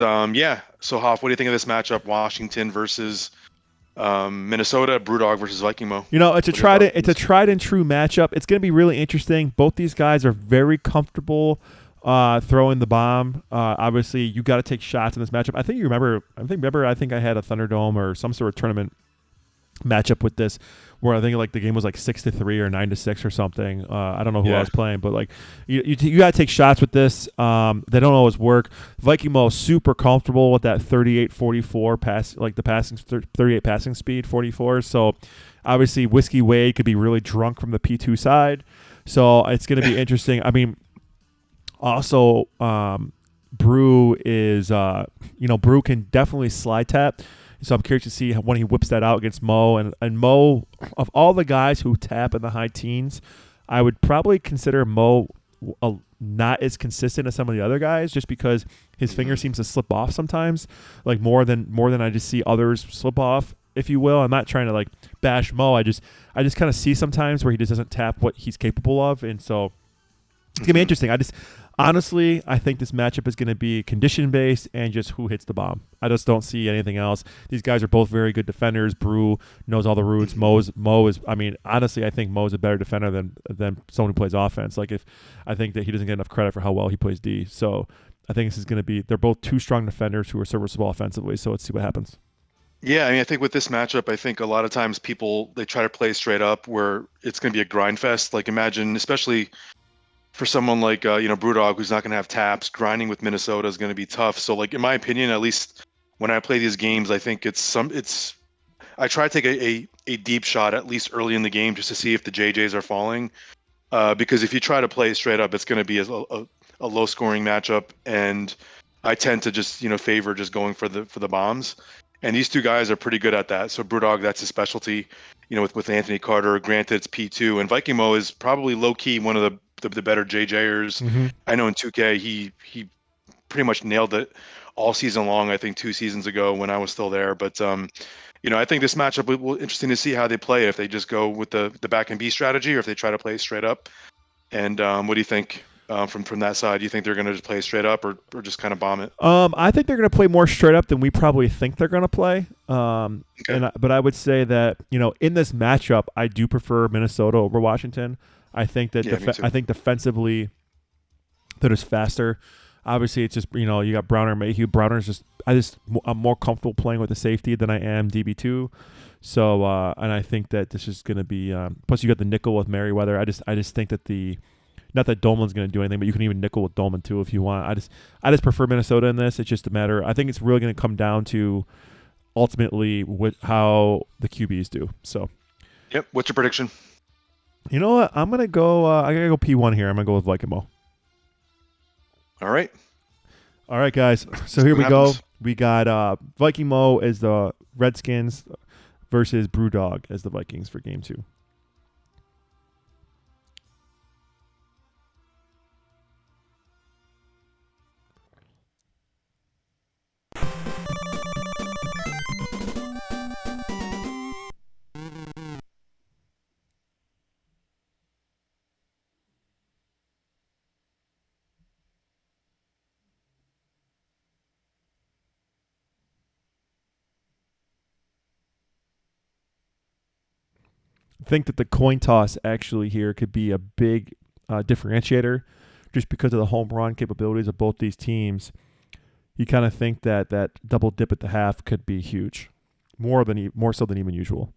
Yeah. So Hoff, what do you think of this matchup? Washington versus Minnesota, Bruddog versus Vikingmoe. You know, it's a What are your thoughts on this? tried and true matchup. It's going to be really interesting. Both these guys are very comfortable throwing the bomb. Obviously, you got to take shots in this matchup. I think you remember. I think I had a Thunderdome or some sort of tournament matchup with this, where I think like the game was like 6-3 or 9-6 or something. I don't know who I Yeah. was playing, but like you got to take shots with this. They don't always work. Vikingmoe super comfortable with that 38-44 pass, like the passing 38 passing speed 44. So obviously Whiskey Wade could be really drunk from the P2 side. So it's going to be interesting. I mean, also Brew is Brew can definitely slide tap. So I'm curious to see when he whips that out against Moe. And Moe, of all the guys who tap in the high teens, I would probably consider Moe not as consistent as some of the other guys, just because his finger seems to slip off sometimes, like more than I just see others slip off, if you will. I'm not trying to like bash Moe. I just kind of see sometimes where he just doesn't tap what he's capable of, and so it's gonna be interesting. Honestly, I think this matchup is going to be condition-based and just who hits the bomb. I just don't see anything else. These guys are both very good defenders. Brew knows all the routes. Moe is. I mean, honestly, I think Moe is a better defender than someone who plays offense. Like, if I think that he doesn't get enough credit for how well he plays D. So I think this is going to be. They're both two strong defenders who are serviceable offensively. So let's see what happens. Yeah, I mean, I think with this matchup, I think a lot of times people they try to play straight up where it's going to be a grind fest. Like imagine, especially for someone like Bruddog, who's not going to have taps, grinding with Minnesota is going to be tough. So like in my opinion, at least when I play these games, I think I try to take a deep shot at least early in the game just to see if the JJs are falling. Because if you try to play straight up, it's going to be a low scoring matchup, and I tend to just favor just going for the bombs. And these two guys are pretty good at that. So Brewdog, that's his specialty. With Anthony Carter, granted it's P2, and Vikingmoe is probably low key one of the better JJers. Mm-hmm. I know in 2K he pretty much nailed it all season long. I think 2 seasons ago when I was still there. But I think this matchup will interesting to see how they play. If they just go with the back and B strategy, or if they try to play straight up. And what do you think? From that side, do you think they're going to just play straight up or just kind of bomb it? I think they're going to play more straight up than we probably think they're going to play. Okay. But I would say that in this matchup, I do prefer Minnesota over Washington. I think that I think defensively, they're just faster. Obviously, it's just you got Browner and Mayhew. Browner's I'm more comfortable playing with the safety than I am DB2. So and I think that this is going to be. Plus, you got the nickel with Merriweather. I just think that not that Dolman's going to do anything, but you can even nickel with Dolman too if you want. I just prefer Minnesota in this. It's just a matter. I think it's really going to come down to ultimately how the QBs do. So, yep. What's your prediction? You know what? I'm gonna go. I gotta go P1 here. I'm gonna go with Vikingmoe. All right. All right, guys. So here we go. We got Vikingmoe as the Redskins versus Brewdog as the Vikings for Game 2. I think that the coin toss actually here could be a big differentiator just because of the home run capabilities of both these teams. You kind of think that double dip at the half could be huge, more so than even usual.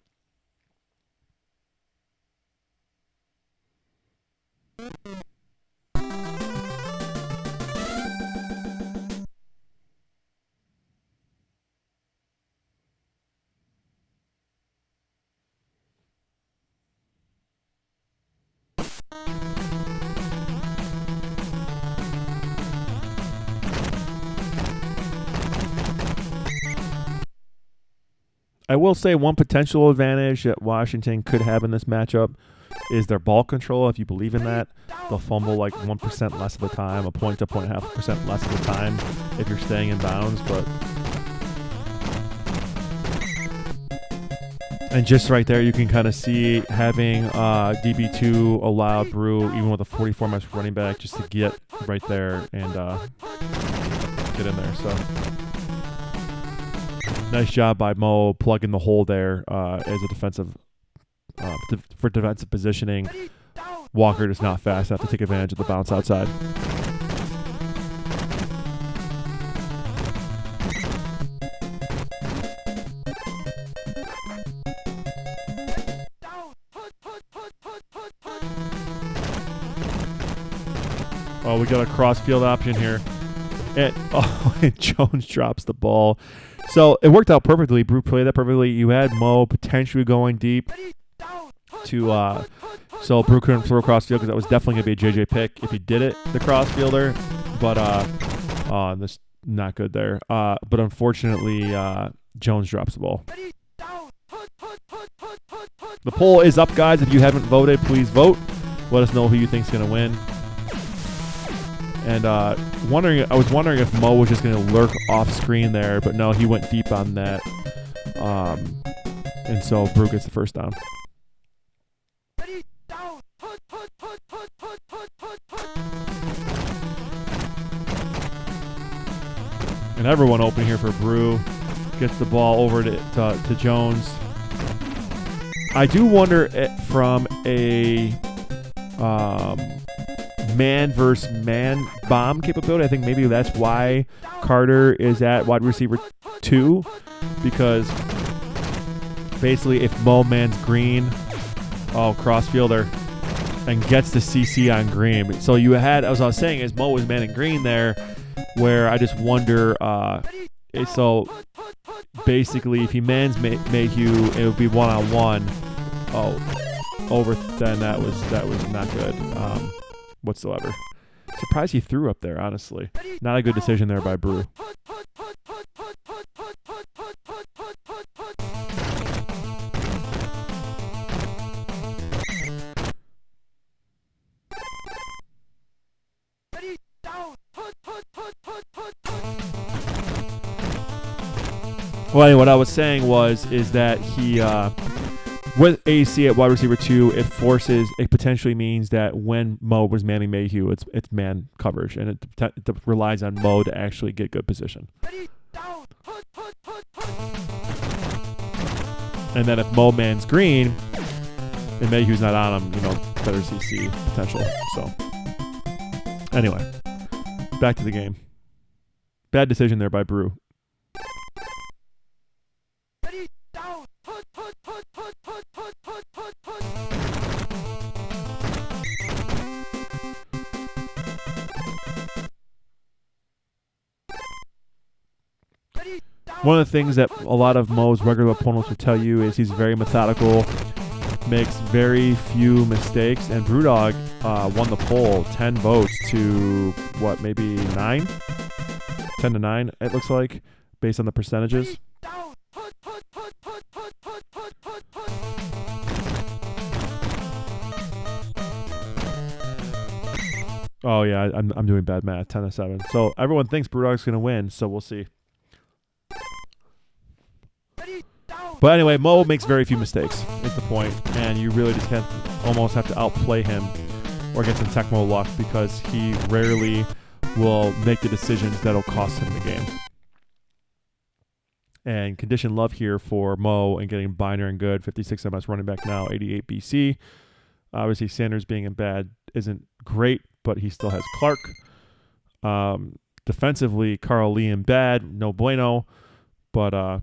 I will say one potential advantage that Washington could have in this matchup is their ball control. If you believe in that, they'll fumble like 1% less of the time, a point to 1.5% less of the time if you're staying in bounds. And just right there, you can kind of see having DB2 allow Brew, even with a 44 match running back, just to get right there and get in there. So nice job by Moe plugging the hole there as a defensive for defensive positioning. Walker just not fast enough to take advantage of the bounce outside. Oh, we got a cross-field option here. And Jones drops the ball. So it worked out perfectly. Brew played that perfectly. You had Moe potentially going deep to so Brew couldn't throw cross-field because that was definitely going to be a JJ pick if he did it, the cross-fielder. But this not good there. But unfortunately, Jones drops the ball. The poll is up, guys. If you haven't voted, please vote. Let us know who you think's going to win. And I was wondering if Moe was just going to lurk off screen there, but no, he went deep on that. And so Brew gets the first down. And everyone open here for Brew. Gets the ball over to Jones. I do wonder from a man versus man bomb capability. I think maybe that's why Carter is at wide receiver 2, because basically if Moe mans green, cross-fielder, and gets the CC on green. So you had, as I was saying, is Moe was manning green there, where I just wonder, so basically if he mans Mayhew, it would be one-on-one. Over then that was not good. Whatsoever. Surprised he threw up there, honestly. Not a good decision there by Brew. Well, anyway, what I was saying is that he with AC at wide receiver 2, it potentially means that when Moe was manning Mayhew, it's man coverage, and it relies on Moe to actually get good position. And then if Moe mans green, and Mayhew's not on him, better CC potential. So, anyway, back to the game. Bad decision there by Brew. One of the things that a lot of Moe's regular opponents will tell you is he's very methodical, makes very few mistakes, and Bruddog won the poll 10 votes to, maybe 9? 10 to 9, it looks like, based on the percentages. Oh, yeah, I'm doing bad math, 10 to 7. So everyone thinks Bruddog's going to win, so we'll see. But anyway, Moe makes very few mistakes, is the point, and you really just almost have to outplay him or get some Tecmo luck, because he rarely will make the decisions that'll cost him the game. And condition love here for Moe and getting Binder and good, 56 MS running back now, 88 BC. Obviously, Sanders being in bad isn't great, but he still has Clark. Defensively, Carl Lee in bad, no bueno, but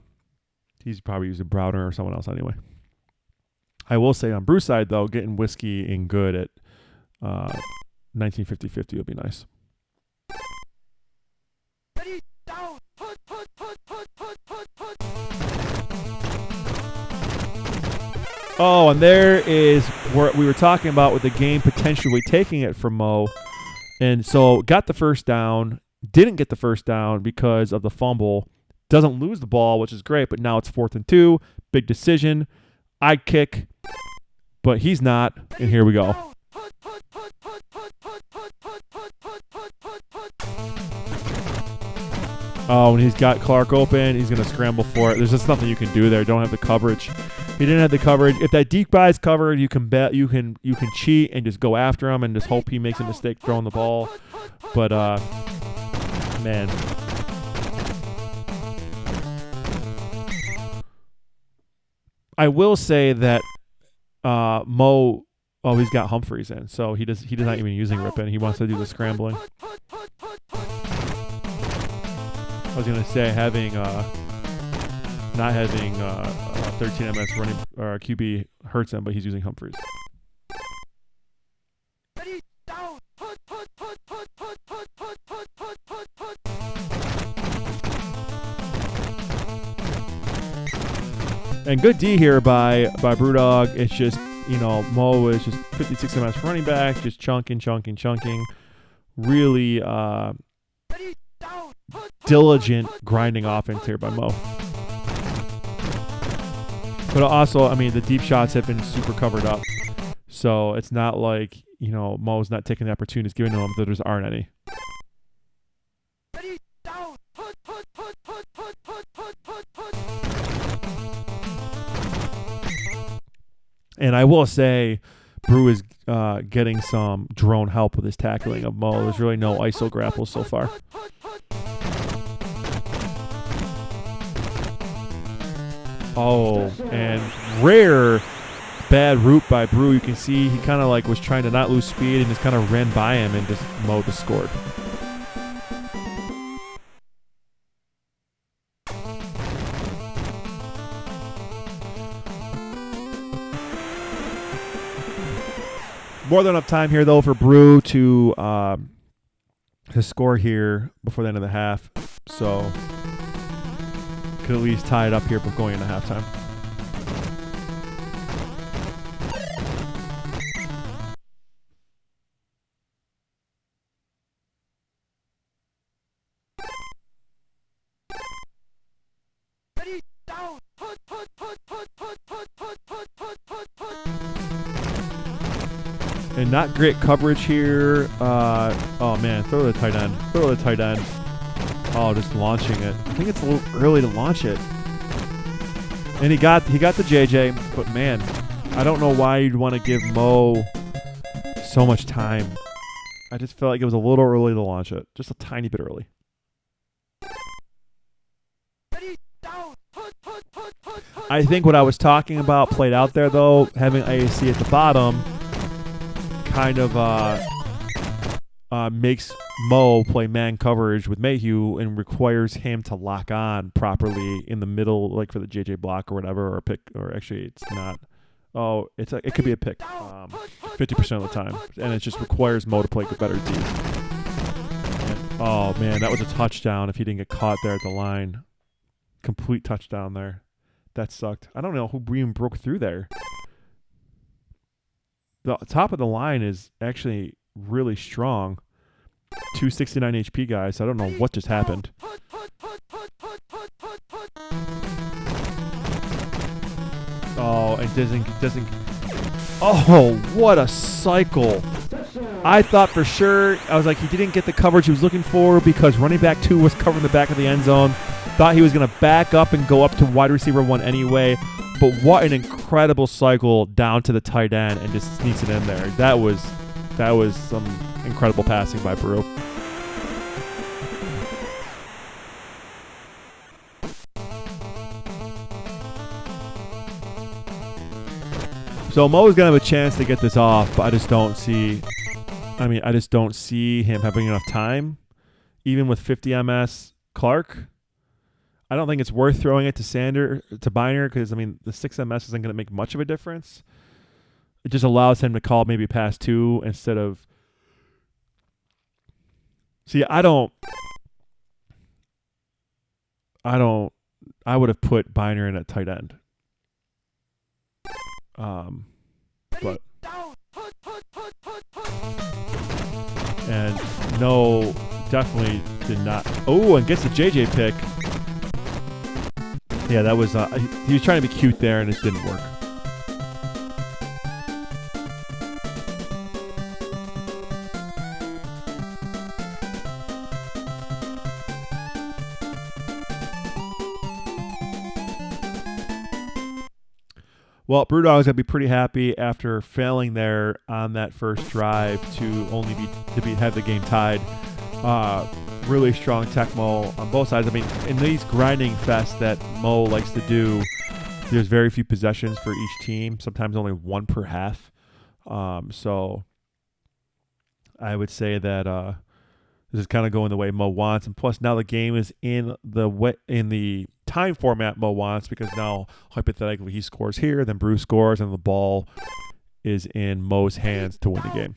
he's probably using Browner or someone else anyway. I will say on Brew's side, though, getting Whiskey and good at 1950-50 would be nice. Oh, and there is where we were talking about with the game potentially taking it from Moe. And so got the first down, didn't get the first down because of the fumble. Doesn't lose the ball, which is great, but now it's 4th and 2. Big decision. I'd kick, but he's not. And here we go. Oh, and he's got Clark open. He's going to scramble for it. There's just nothing you can do there. Don't have the coverage. He didn't have the coverage. If that deep guy's covered, you can bet you can cheat and just go after him and just hope he makes a mistake throwing the ball. But man, I will say that Moe, oh, he's got Humphreys in, so he's not even using Rip in. He wants to do the scrambling. I was gonna say not having 13 MS running or QB hurts him, but he's using Humphreys. And good D here by Bruddog. It's just, Moe is just 56 MS running back, just chunking. Really diligent grinding offense here by Moe. But also, I mean, the deep shots have been super covered up. So it's not like, Moe's not taking the opportunities given to him that there aren't any. And I will say, Brew is getting some drone help with his tackling of Moe. There's really no ISO grapples so far. Oh, and rare bad route by Brew. You can see he kind of like was trying to not lose speed and just kind of ran by him and just Moe just scored. More than enough time here though for Brew to score here before the end of the half, so could at least tie it up here before going into halftime. And not great coverage here. Oh man, throw the tight end. Oh, just launching it. I think it's a little early to launch it. And he got the JJ, but man, I don't know why you'd want to give Moe so much time. I just felt like it was a little early to launch it. Just a tiny bit early. I think what I was talking about played out there though, having AAC at the bottom kind of makes Moe play man coverage with Mayhew and requires him to lock on properly in the middle, like for the JJ block or whatever, or a pick, or actually it's not. Oh, it could be a pick 50% of the time, and it just requires Moe to play better D. And, oh man, that was a touchdown if he didn't get caught there at the line. Complete touchdown there. That sucked. I don't know who even broke through there. The top of the line is actually really strong. 269 HP guys. I don't know what just happened. Oh, it doesn't. Oh, what a cycle. I thought for sure, I was like, he didn't get the coverage he was looking for because running back 2 was covering the back of the end zone. Thought he was going to back up and go up to wide receiver 1 anyway. But what an incredible cycle down to the tight end and just sneaks it in there. That was some incredible passing by Brew. So Moe's gonna have a chance to get this off, but I just don't see him having enough time. Even with 50 MS Clark, I don't think it's worth throwing it to Biner because the 6 MS isn't gonna make much of a difference. It just allows him to call maybe pass 2 instead of. See, I would have put Biner in at tight end. But and no, definitely did not. Oh, and gets the JJ pick. Yeah, that was he was trying to be cute there, and it didn't work. Well, Brewdog's going to be pretty happy after failing there on that first drive to only have the game tied. Really strong Tech Moe on both sides. In these grinding fests that Moe likes to do, There's very few possessions for each team, sometimes only one per half. So I would say that this is kind of going the way Mo wants, and plus now the game is in the time format Mo wants, because now hypothetically he scores here, then Bruce scores, and the ball is in Mo's hands to win the game.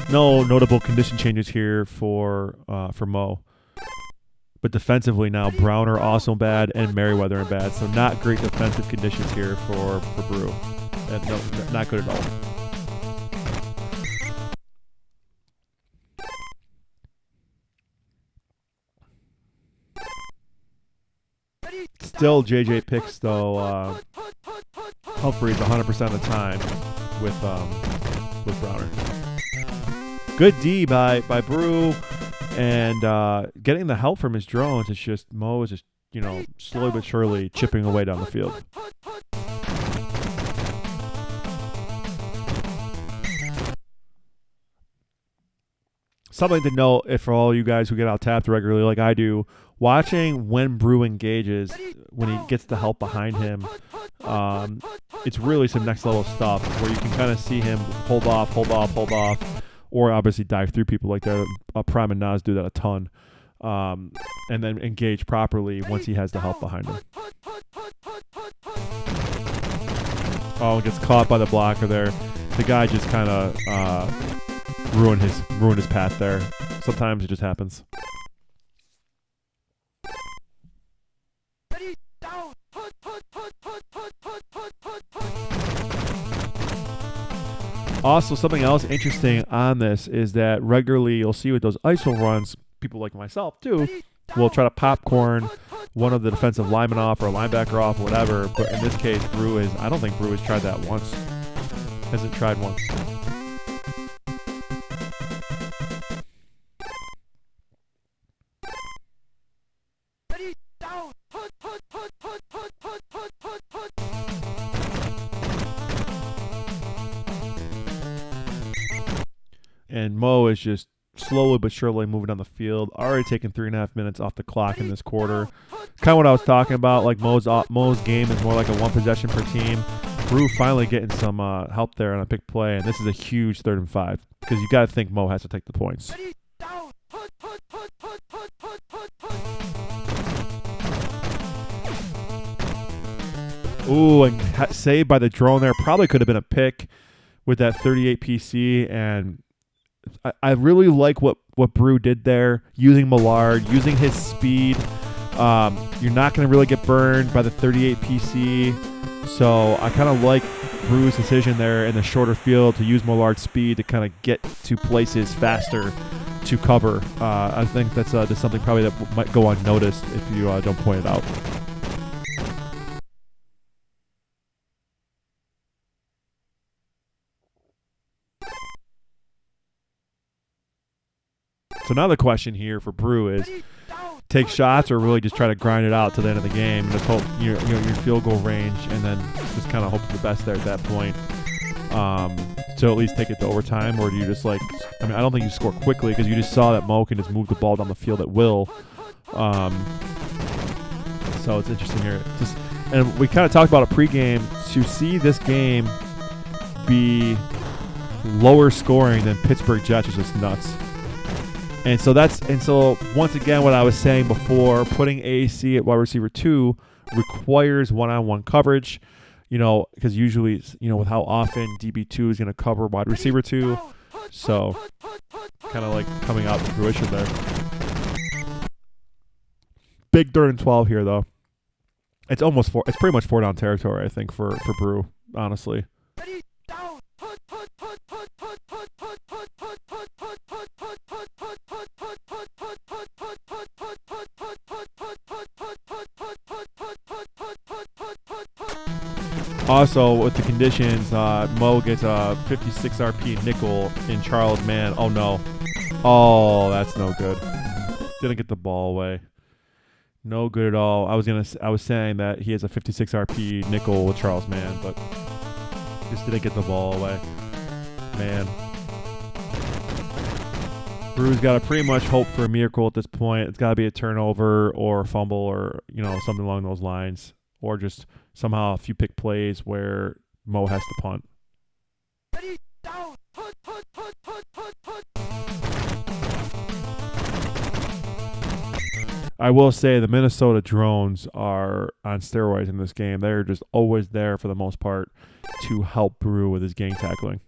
No notable condition changes here for Mo. But defensively now, Browner also bad and Merriweather in bad. So not great defensive conditions here for Brew. No, not good at all. Still JJ picks, though, Humphreys 100% of the time with Browner. Good D by Brew. And getting the help from his drones, it's just Mo is just, slowly but surely chipping away down the field. Something to note, if for all you guys who get out tapped regularly like I do, watching when Brew engages, when he gets the help behind him, it's really some next level stuff where you can kind of see him hold off, or obviously dive through people like that. Prime and Nas do that a ton. And then engage properly once he has the help behind him. Oh, gets caught by the blocker there. The guy just kind of ruined his path there. Sometimes it just happens. Also, something else interesting on this is that regularly you'll see with those ISO runs, people like myself too, will try to popcorn one of the defensive linemen off or a linebacker off or whatever. But in this case, I don't think Brew has tried that once. Hasn't tried once. And Mo is just slowly but surely moving down the field. Already taking 3.5 minutes off the clock in this quarter. Kind of what I was talking about. Like Mo's game is more like a one possession per team. Brew finally getting some help there on a big play, and this is a huge 3rd and 5 because you got to think Mo has to take the points. Ooh, and saved by the drone there. Probably could have been a pick with that 38 PC, and I really like what Brew did there, using Millard, using his speed. You're not going to really get burned by the 38 PC, so I kind of like Brew's decision there in the shorter field to use Millard's speed to kind of get to places faster to cover. I think that's something probably that might go unnoticed if you don't point it out. So now the question here for Brew is take shots or really just try to grind it out to the end of the game and just hope your field goal range, and then just kind of hope for the best there at that point. So at least take it to overtime, or do you just I don't think you score quickly because you just saw that Mo can just move the ball down the field at will. So it's interesting here. And we kind of talked about a pregame. To see this game be lower scoring than Pittsburgh Jets is just nuts. And so once again, what I was saying before, putting AC at wide receiver 2 requires one-on-one coverage, because usually, with how often DB2 is going to cover wide receiver 2. So kind of like coming out to fruition there. Big 3rd and 12 here, though. It's pretty much 4 down territory, I think, for Brew, honestly. Also, with the conditions, Mo gets a 56 RP nickel in Charles Man. Oh, no. Oh, that's no good. Didn't get the ball away. No good at all. I was saying that he has a 56 RP nickel with Charles Man, but just didn't get the ball away. Man. Brew's got to pretty much hope for a miracle at this point. It's got to be a turnover or a fumble or something along those lines, or just somehow a few pick plays where Moe has to punt. I will say the Minnesota drones are on steroids in this game. They're just always there for the most part to help Brew with his gang tackling.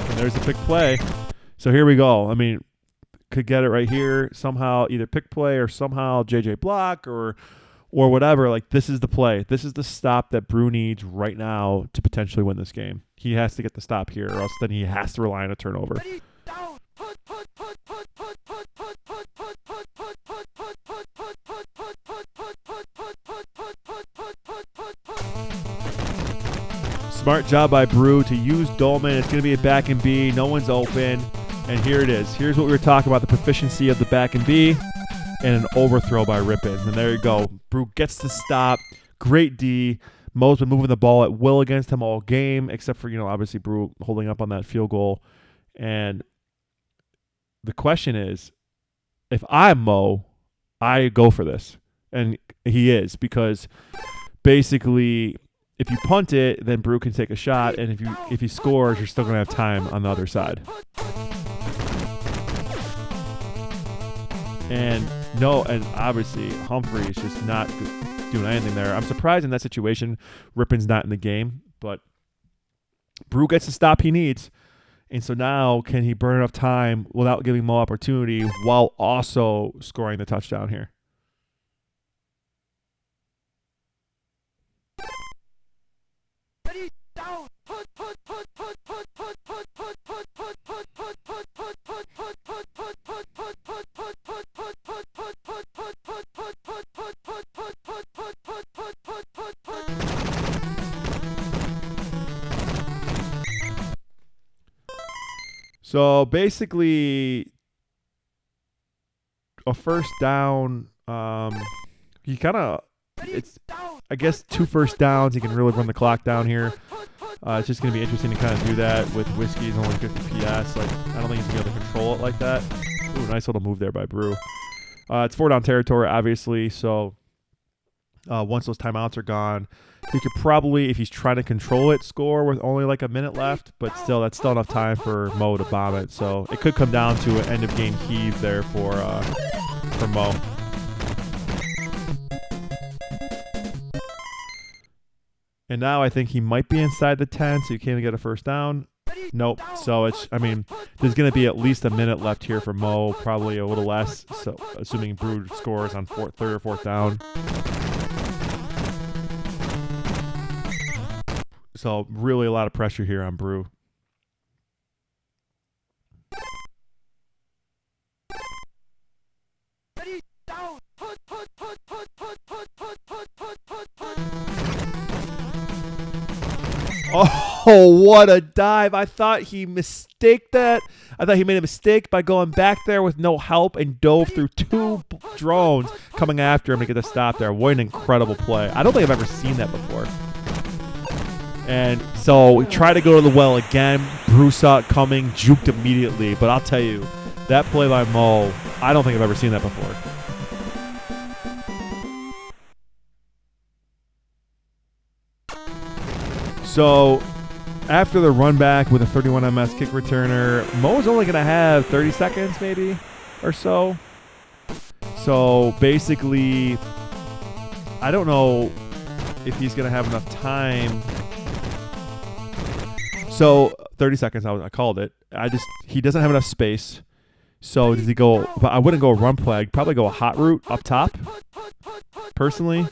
And there's the pick play. So here we go. I mean, could get it right here somehow, either pick play or somehow JJ block or whatever. Like, this is the play. This is the stop that Brew needs right now to potentially win this game. He has to get the stop here, or else then he has to rely on a turnover. Smart job by Brew to use Dolman. It's going to be a back and B. No one's open. And here it is. Here's what we were talking about, the proficiency of the back and B and an overthrow by Rippin. And there you go. Brew gets the stop. Great D. Moe's been moving the ball at will against him all game, except for, obviously Brew holding up on that field goal. And the question is, if I'm Moe, I go for this. And he is, because basically if you punt it, then Brew can take a shot, and if he scores, you're still going to have time on the other side. And obviously Humphrey is just not doing anything there. I'm surprised in that situation Rippin's not in the game, but Brew gets the stop he needs. And so now, can he burn enough time without giving Moe opportunity while also scoring the touchdown here? So basically, a first down. He kind of, I guess 2 first downs. He can really run the clock down here. It's just going to be interesting to kind of do that with Whiskey's only 50 PS. Like, I don't think he's going to be able to control it like that. Ooh, nice little move there by Brew. It's 4-down territory, obviously. So once those timeouts are gone, he could probably, if he's trying to control it, score with only like a minute left. But still, that's still enough time for Moe to bomb it. So it could come down to an end of game heave there for Moe. And now I think he might be inside the 10, so you can't even get a first down. Nope. So there's going to be at least a minute left here for Moe, probably a little less. So assuming Brew scores on third or fourth down. So really a lot of pressure here on Brew. Oh, what a dive. I thought he mistaked that. I thought he made a mistake by going back there with no help and dove through 2 drones coming after him to get the stop there. What an incredible play. I don't think I've ever seen that before. And so we try to go to the well again. Bruce saw it coming, juked immediately. But I'll tell you, that play by Moe, I don't think I've ever seen that before. So after the run back with a 31 MS kick returner, Moe's only going to have 30 seconds maybe or so. So basically, I don't know if he's going to have enough time. So 30 seconds, I called it. He doesn't have enough space. So does he go? But I wouldn't go a run play. I'd probably go a hot route up top. Personally.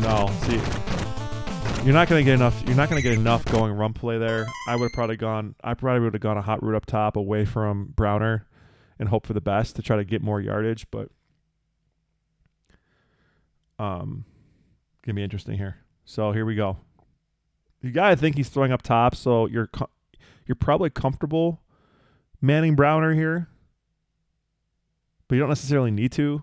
No, see, you're not gonna get enough. You're not gonna get enough going run play there. I would have probably gone. I probably would have gone a hot route up top, away from Browner, and hope for the best to try to get more yardage. But gonna be interesting here. So here we go. You gotta think he's throwing up top, so you're probably comfortable manning Browner here, but you don't necessarily need to.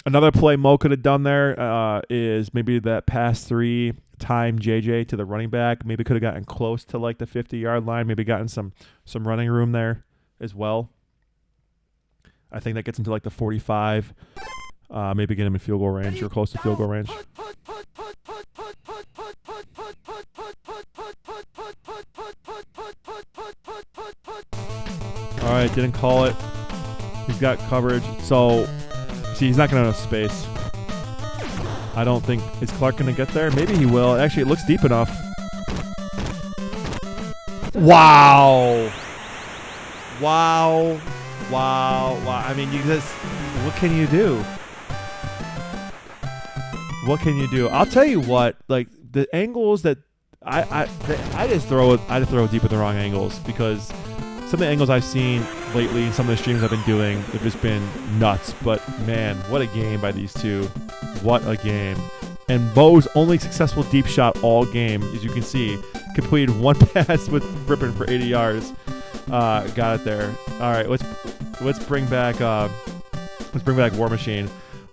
Another play Mo could have done there is maybe that pass 3 time JJ to the running back. Maybe could have gotten close to like the 50-yard line. Maybe gotten some running room there as well. I think that gets him to like the 45. Maybe get him in field goal range or close to field goal range. All right, didn't call it. He's got coverage. So, see, he's not going to have space. I don't think... Is Clark going to get there? Maybe he will. Actually, it looks deep enough. Wow. Wow. Wow. Wow. I mean, you just... What can you do? What can you do? I'll tell you what. Like, the angles that... I just throw it... I just throw it deep at the wrong angles because... Some of the angles I've seen lately and some of the streams I've been doing have just been nuts. But, man, what a game by these two. What a game. And Moe's only successful deep shot all game, as you can see, completed one pass with ripping for 80 yards. Got it there. All right, let's bring back War Machine.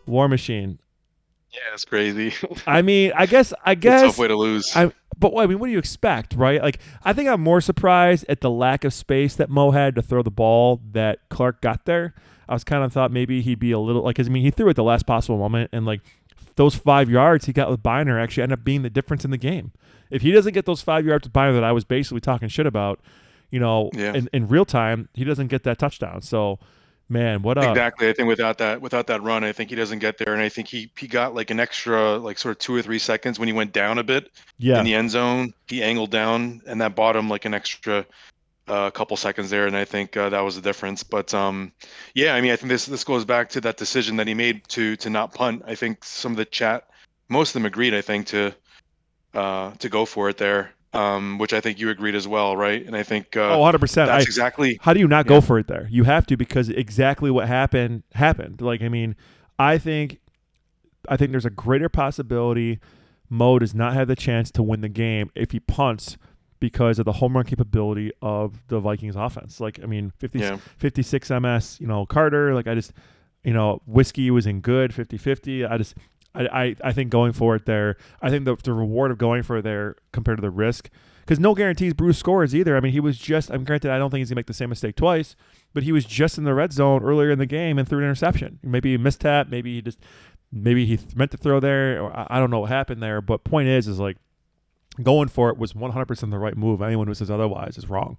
War Machine. Yeah, it's crazy. I mean, I guess. It's a tough way to lose. But I mean, what do you expect, right? Like, I think I'm more surprised at the lack of space that Mo had to throw the ball that Clark got there. I was kind of thought maybe he'd be a little like, 'cause, I mean, he threw at the last possible moment, and like those 5 yards he got with Biner actually ended up being the difference in the game. If he doesn't get those 5 yards with Biner that I was basically talking shit about, in real time, he doesn't get that touchdown. So, man, what exactly. I think without that run, I think he doesn't get there, and I think he got like an extra like sort of 2 or 3 seconds when he went down a bit in the end zone. He angled down, and that bought him like an extra couple seconds there, and I think that was the difference. But yeah, I mean, I think this goes back to that decision that he made to not punt. I think some of the chat, most of them agreed. I think to go for it there. Which I think you agreed as well, right? And I think 100%. That's exactly. How do you not go for it there? You have to, because exactly what happened. Like, I mean, I think there's a greater possibility Mo does not have the chance to win the game if he punts because of the home run capability of the Vikings offense. Like, I mean, 56 MS, Carter. Like, I just, Whiskey was in good 50-50. I think going for it there, I think the reward of going for it there compared to the risk, because no guarantees Bruce scores either. I mean, he was just, I'm granted, I don't think he's going to make the same mistake twice, but he was just in the red zone earlier in the game and threw an interception. Maybe he mistap, maybe he meant to throw there, or I don't know what happened there, but point is like, going for it was 100% the right move. Anyone who says otherwise is wrong.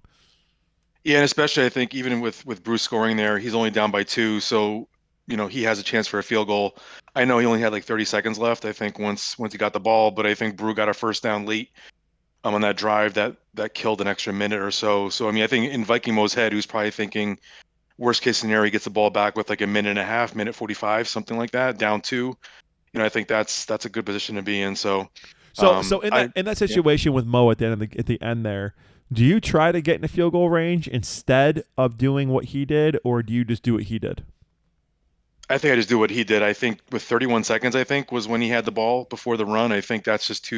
Yeah, and especially I think even with Bruce scoring there, he's only down by 2, so he has a chance for a field goal. I know he only had like 30 seconds left, I think, once he got the ball, but I think Brew got a first down late on that drive that killed an extra minute or so. So, I mean, I think in Vikingmoe's head, he was probably thinking worst case scenario, he gets the ball back with like a minute and a half, minute 45, something like that, down 2. I think that's a good position to be in. So in that situation with Mo at the end there, do you try to get in a field goal range instead of doing what he did, or do you just do what he did? I think I just do what he did. I think with 31 seconds, I think was when he had the ball before the run. I think that's just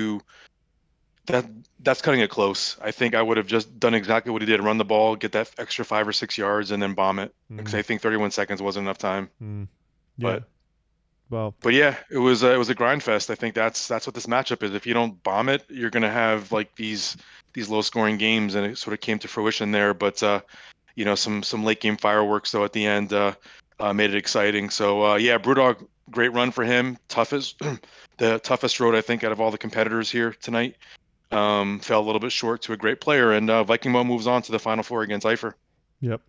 that's cutting it close. I think I would have just done exactly what he did: run the ball, get that extra 5 or 6 yards, and then bomb it. Because I think 31 seconds wasn't enough time. Yeah. But yeah, it was a grind fest. I think that's what this matchup is. If you don't bomb it, you're gonna have like these low scoring games, and it sort of came to fruition there. But some late game fireworks though at the end made it exciting. So yeah, Bruddog, great run for him. The toughest road I think out of all the competitors here tonight. Fell a little bit short to a great player, and Vikingmoe moves on to the Final Four against Eifer. Yep.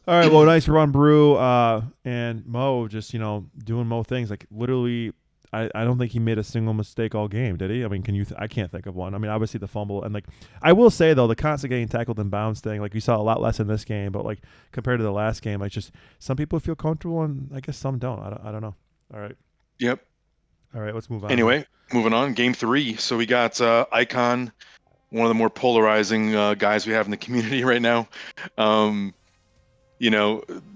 All right, well, nice run, Brew, and Mo just doing Mo things. Like, literally, I don't think he made a single mistake all game, did he? I mean, I can't think of one. I mean, obviously the fumble, and like, I will say though, the constant getting tackled and bounds thing, like, you saw a lot less in this game, but like compared to the last game, like, just some people feel comfortable and I guess some don't. I don't know. All right. Yep. All right, let's move on. Anyway, moving on, game 3. So we got Icon, one of the more polarizing guys we have in the community right now.